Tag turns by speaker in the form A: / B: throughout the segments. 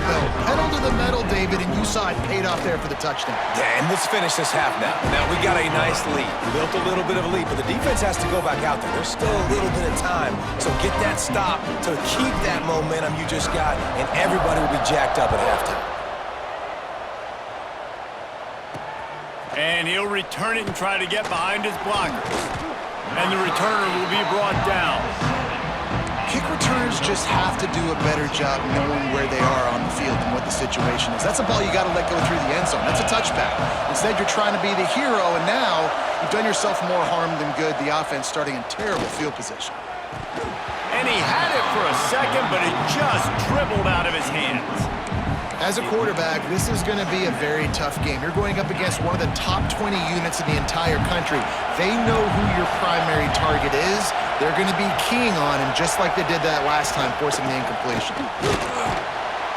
A: No, pedal to the metal, David, and you saw it paid off there for the touchdown.
B: Yeah, and let's finish this half now. Now, we got a nice lead. Built a little bit of a lead, but the defense has to go back out there. There's still a little bit of time. So get that stop to keep that momentum you just got, and everybody will be jacked up at halftime.
C: And he'll return it and try to get behind his blockers. And the returner will be brought down.
A: Kick returners just have to do a better job knowing where they are on the field and what the situation is. That's a ball you got to let go through the end zone. That's a touchback. Instead, you're trying to be the hero, and now you've done yourself more harm than good. The offense starting in terrible field position.
C: And he had it for a second, but it just dribbled out of his hands.
A: As a quarterback, this is going to be a very tough game. You're going up against one of the top 20 units in the entire country. They know who your primary target is. They're going to be keying on him just like they did that last time, forcing the incompletion.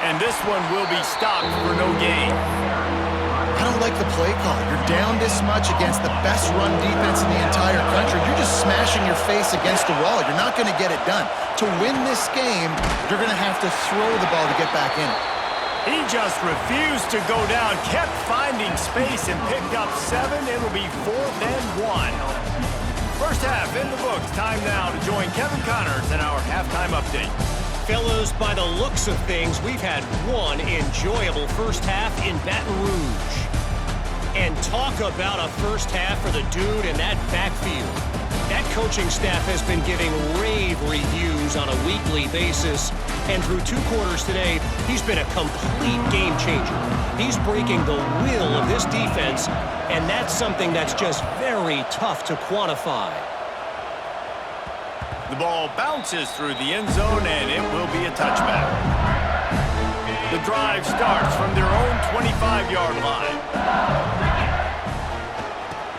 C: And this one will be stopped for no gain.
A: I don't like the play call. You're down this much against the best run defense in the entire country. You're just smashing your face against the wall. You're not going to get it done. To win this game, you're going to have to throw the ball to get back in it.
C: He just refused to go down, kept finding space, and picked up 7. It'll be 4th and 1. First half in the books. Time now to join Kevin Connors in our halftime update.
D: Fellows, by the looks of things, we've had one enjoyable first half in Baton Rouge. And talk about a first half for the dude in that backfield. That coaching staff has been giving rave reviews on a weekly basis. And through 2 quarters today, he's been a complete game changer. He's breaking the will of this defense, and that's something that's just very tough to quantify.
C: The ball bounces through the end zone, and it will be a touchback. The drive starts from their own 25-yard line.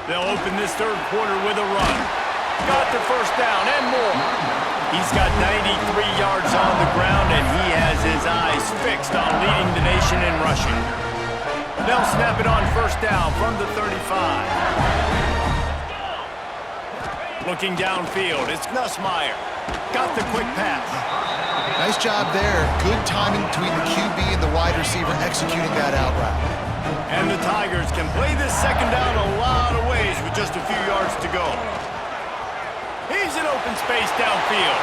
C: They'll open this 3rd quarter with a run. Got the first down and more. He's got 93 yards on the ground, and he has his eyes fixed on leading the nation in rushing. They'll snap it on first down from the 35. Looking downfield, it's Nussmeier. Got the quick pass.
A: Nice job there. Good timing between the QB and the wide receiver executing that out route.
C: And the Tigers can play this second down a lot of ways with just a few yards to go. He's in open space downfield.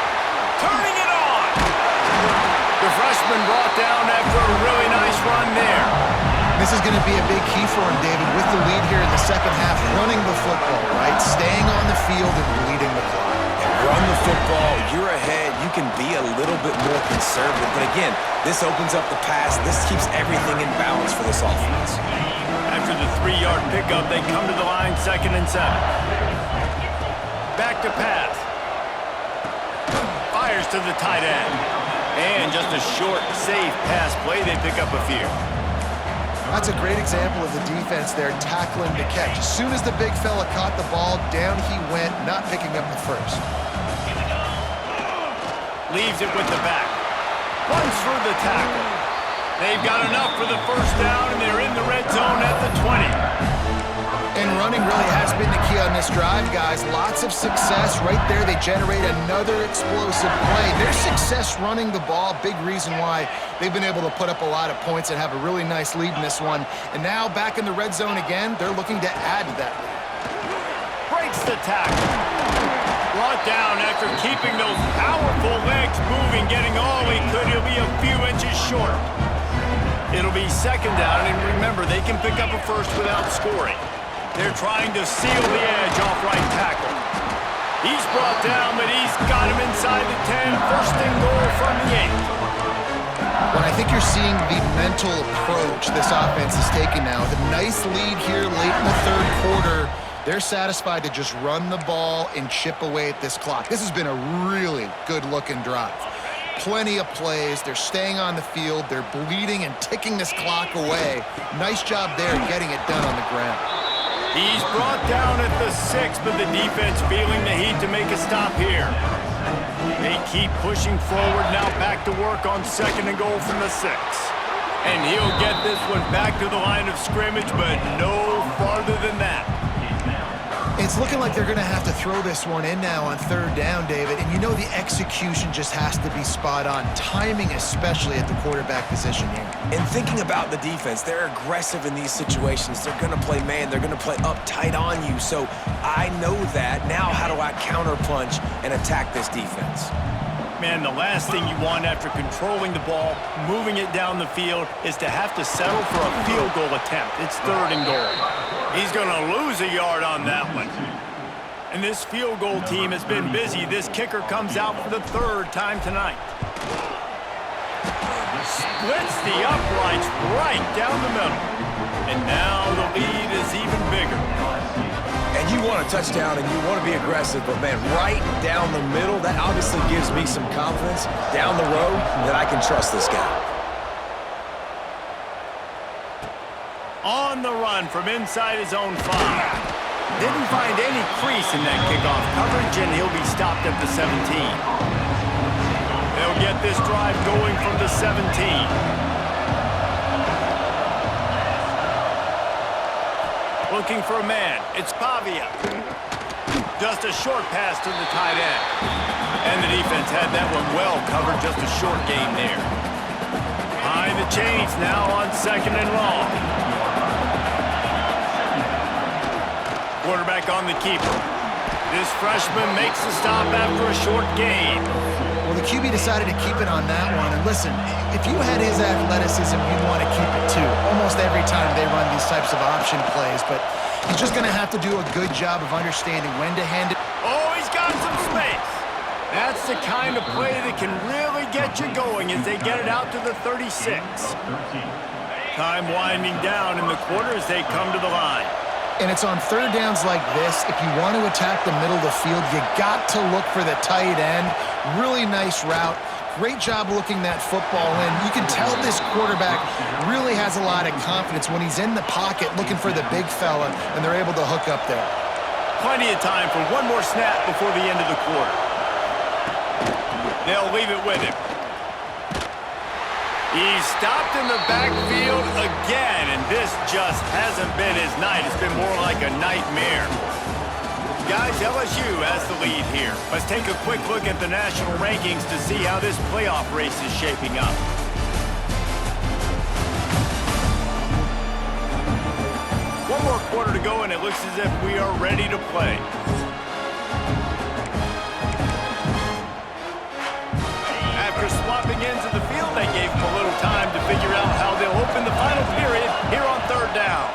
C: Turning it on. The freshman brought down after a really nice run there.
A: This is going to be a big key for him, David, with the lead here in the second half, running the football, right? Staying on the field and bleeding the clock.
B: Run the football, you're ahead, you can be a little bit more conservative. But again, this opens up the pass. This keeps everything in balance for this offense.
C: After the 3-yard pickup, they come to the line 2nd and 7. Back to pass. Fires to the tight end. And just a short, safe pass play. They pick up a few.
A: That's a great example of the defense there tackling the catch. As soon as the big fella caught the ball, down he went, not picking up the first.
C: Leaves it with the back. Runs through the tackle. They've got enough for the first down, and they're in the red zone at the 20.
A: And running really has been the key on this drive, guys. Lots of success right there. They generate another explosive play. Their success running the ball, big reason why they've been able to put up a lot of points and have a really nice lead in this one. And now back in the red zone again, they're looking to add to that lead.
C: Breaks the tackle. Brought down after keeping those powerful legs moving, getting all he could. He'll be a few inches short. It'll be 2nd down, and remember, they can pick up a first without scoring. They're trying to seal the edge off right tackle. He's brought down, but he's got him inside the 10. 1st and goal from the 8.
A: Well, I think you're seeing the mental approach this offense is taking now. With a nice lead here late in the 3rd quarter, they're satisfied to just run the ball and chip away at this clock. This has been a really good-looking drive. Plenty of plays. They're staying on the field. They're bleeding and ticking this clock away. Nice job there getting it done on the ground.
C: He's brought down at the 6, but the defense feeling the heat to make a stop here. They keep pushing forward, now back to work on 2nd and goal from the 6. And he'll get this one back to the line of scrimmage, but no farther than that.
A: It's looking like they're going to have to throw this one in now on third down, David. And you know the execution just has to be spot on. Timing especially at the quarterback position here.
B: And thinking about the defense, they're aggressive in these situations. They're going to play man. They're going to play up tight on you. So I know that. Now how do I counterpunch and attack this defense?
C: Man, the last thing you want after controlling the ball, moving it down the field, is to have to settle for a field goal attempt. It's 3rd and goal. He's going to lose a yard on that one. And this field goal team has been busy. This kicker comes out for the 3rd time tonight. Splits the uprights right down the middle. And now the lead is even bigger.
B: And you want a touchdown and you want to be aggressive, but man, right down the middle, that obviously gives me some confidence down the road that I can trust this guy.
C: On the run from inside his own 5. Didn't find any crease in that kickoff coverage, and he'll be stopped at the 17. They'll get this drive going from the 17. Looking for a man. It's Pavia. Just a short pass to the tight end. And the defense had that one well covered. Just a short gain there. Behind the chains now on 2nd and long. Quarterback on the keeper. This freshman makes the stop after a short gain.
A: Well, the QB decided to keep it on that one. And listen, if you had his athleticism, you'd want to keep it too. Almost every time they run these types of option plays. But he's just going to have to do a good job of understanding when to hand it.
C: Oh, he's got some space. That's the kind of play that can really get you going as they get it out to the 36. Time winding down in the quarter as they come to the line.
A: And it's on 3rd downs like this. If you want to attack the middle of the field, you got to look for the tight end. Really nice route. Great job looking that football in. You can tell this quarterback really has a lot of confidence when he's in the pocket looking for the big fella, and they're able to hook up there.
C: Plenty of time for one more snap before the end of the quarter. They'll leave it with him. He's stopped in the backfield again, and this just hasn't been his night. It's been more like a nightmare. Guys, LSU has the lead here. Let's take a quick look at the national rankings to see how this playoff race is shaping up. One more quarter to go, and it looks as if we are ready to play. After swapping into the field, they gave him a little time to figure out how they'll open the final period here on 3rd down.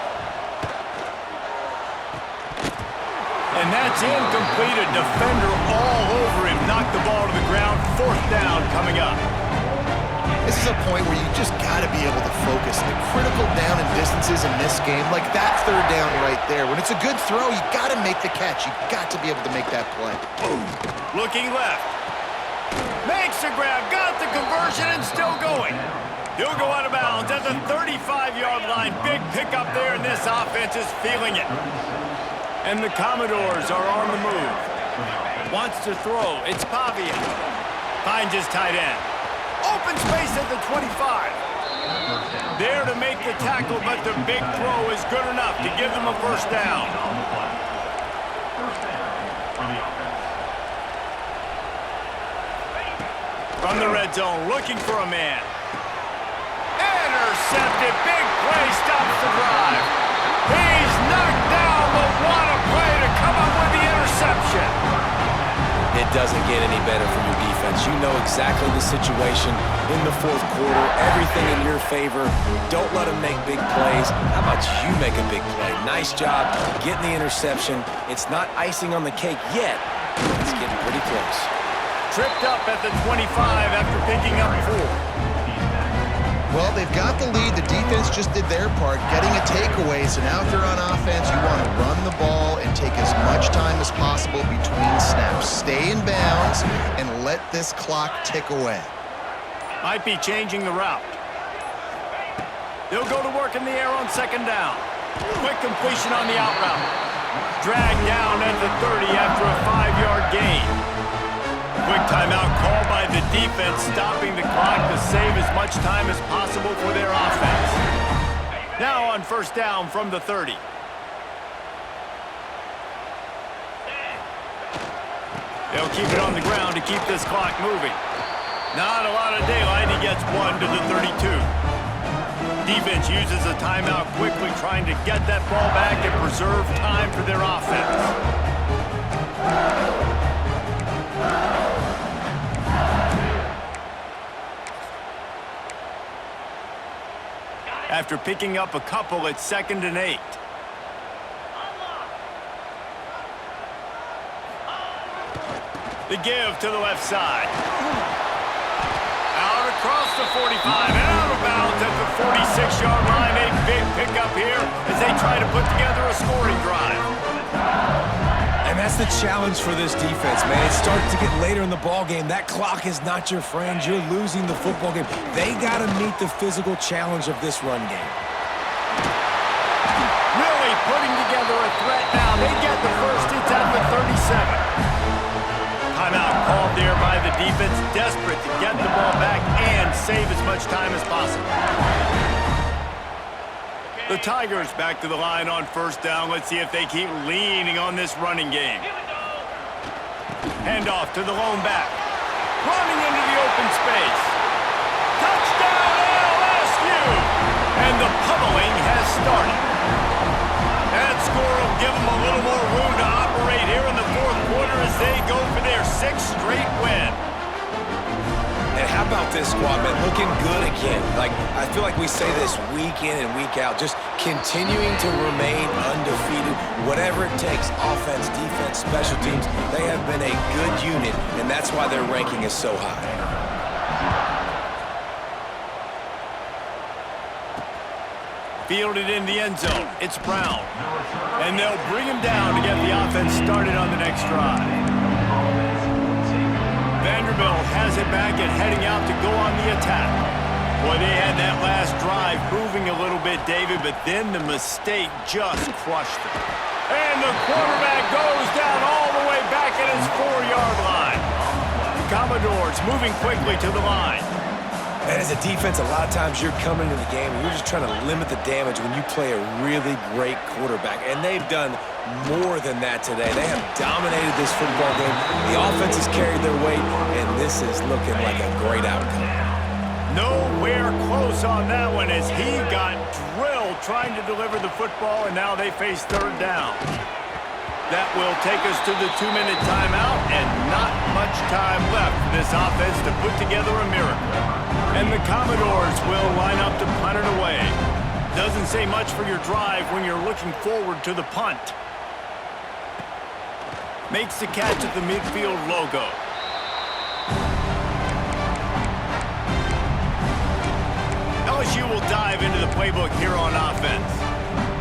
C: And that's incomplete. A defender all over him. Knocked the ball to the ground. 4th down coming up.
A: This is a point where you just got to be able to focus. The critical down and distances in this game, like that 3rd down right there. When it's a good throw, you got to make the catch. You got to be able to make that play.
C: Looking left. Makes the grab, got the conversion, and still going. He'll go out of bounds at the 35-yard line. Big pickup there, and this offense is feeling it. And the Commodores are on the move. Wants to throw. It's Pavia. Finds his tight end. Open space at the 25. There to make the tackle, but the big throw is good enough to give them a 1st down. From the red zone, looking for a man. Intercepted, big play, stops the drive. He's knocked down, but what a play to come up with the interception.
B: It doesn't get any better from your defense. You know exactly the situation in the 4th quarter, everything in your favor. Don't let them make big plays. How about you make a big play? Nice job getting the interception. It's not icing on the cake yet. It's getting pretty close.
C: Tripped up at the 25 after picking up 4.
A: Well, they've got the lead. The defense just did their part, getting a takeaway. So now if they're on offense, you want to run the ball and take as much time as possible between snaps. Stay in bounds and let this clock tick away.
C: Might be changing the route. They'll go to work in the air on 2nd down. Quick completion on the out route. Dragged down at the 30 after a 5-yard gain. Quick timeout called by the defense, stopping the clock to save as much time as possible for their offense. Now on 1st down from the 30. They'll keep it on the ground to keep this clock moving. Not a lot of daylight. He gets 1 to the 32. Defense uses a timeout quickly, trying to get that ball back and preserve time for their offense. After picking up a couple, it's 2nd and 8. The give to the left side. Out across the 45, and out of bounds at the 46-yard line. A big pickup here as they try to put together a scoring drive.
B: And that's the challenge for this defense, man. It starts to get later in the ball game. That clock is not your friend. You're losing the football game. They got to meet the physical challenge of this run game.
C: Really putting together a threat now. They get the first. It's at the 37. Timeout called there by the defense, desperate to get the ball back and save as much time as possible. The Tigers back to the line on 1st down. Let's see if they keep leaning on this running game. Handoff to the lone back. Running into the open space. Touchdown LSU! And the pummeling has started. That score will give them a little more room to operate here in the 4th quarter as they go for their 6th straight win.
B: And how about this squad, man? Looking good again. Like, I feel like we say this week in and week out, just continuing to remain undefeated. Whatever it takes, offense, defense, special teams, they have been a good unit, and that's why their ranking is so high.
C: Fielded in the end zone. It's Brown. And they'll bring him down to get the offense started on the next drive. Vanderbilt has it back and heading out to go on the attack. Boy, they had that last drive moving a little bit, David, but then the mistake just crushed them. And the quarterback goes down all the way back at his 4-yard line. The Commodores moving quickly to the line.
B: And as a defense, a lot of times you're coming into the game and you're just trying to limit the damage when you play a really great quarterback. And they've done more than that today. They have dominated this football game. The offense has carried their weight, and this is looking like a great outcome.
C: Nowhere close on that one as he got drilled trying to deliver the football, and now they face 3rd down. That will take us to the 2-minute timeout, and not much time left for this offense to put together a miracle. And the Commodores will line up to punt it away. Doesn't say much for your drive when you're looking forward to the punt. Makes the catch at the midfield logo. LSU will dive into the playbook here on offense.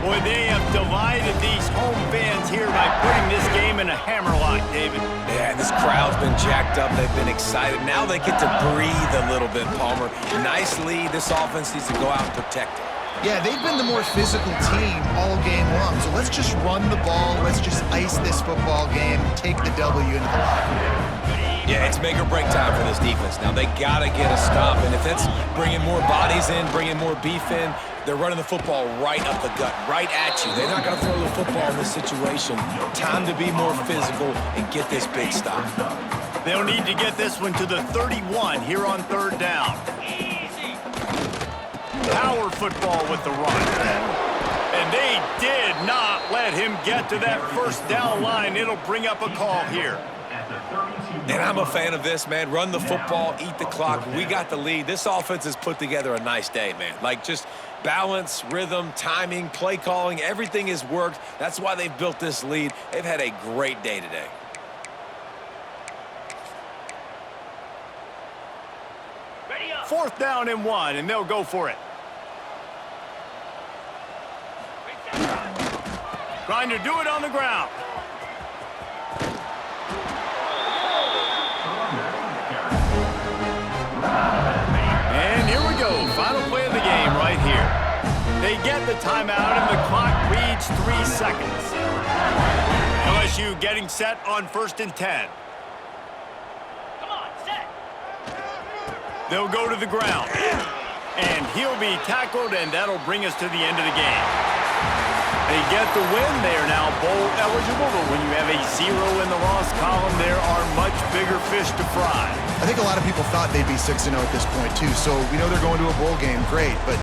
C: Boy, they have delighted these home fans here by putting this game in a hammerlock, David.
B: Yeah, this crowd's been jacked up. They've been excited. Now they get to breathe a little bit, Palmer. Nice lead. This offense needs to go out and protect it.
A: Yeah, they've been the more physical team all game long. So let's just run the ball. Let's just ice this football game, take the W into the locker room.
B: Yeah, it's make or break time for this defense. Now they got to get a stop. And if it's bringing more bodies in, bringing more beef in, they're running the football right up the gut, right at you. They're not going to throw the football in this situation. Time to be more physical and get this big stop.
C: They'll need to get this one to the 31 here on 3rd down. Power football with the run. And they did not let him get to that 1st down line. It'll bring up a call here.
B: And I'm a fan of this, man. Run the football, eat the clock. We got the lead. This offense has put together a nice day, man. Like, just balance, rhythm, timing, play calling, everything has worked. That's why they've built this lead. They've had a great day today.
C: Ready up. 4th down and 1, and they'll go for it. Trying to do it on the ground. And here we go. Final play of the game right here. They get the timeout, and the clock reads 3 seconds. LSU getting set on 1st and 10. Come on, set. They'll go to the ground. And he'll be tackled, and that'll bring us to the end of the game. They get the win. They are now bowl eligible, but when you have a 0 in the loss column, there are much bigger fish to fry.
A: I think a lot of people thought they'd be 6-0 at this point, too. So we know they're going to a bowl game. Great. But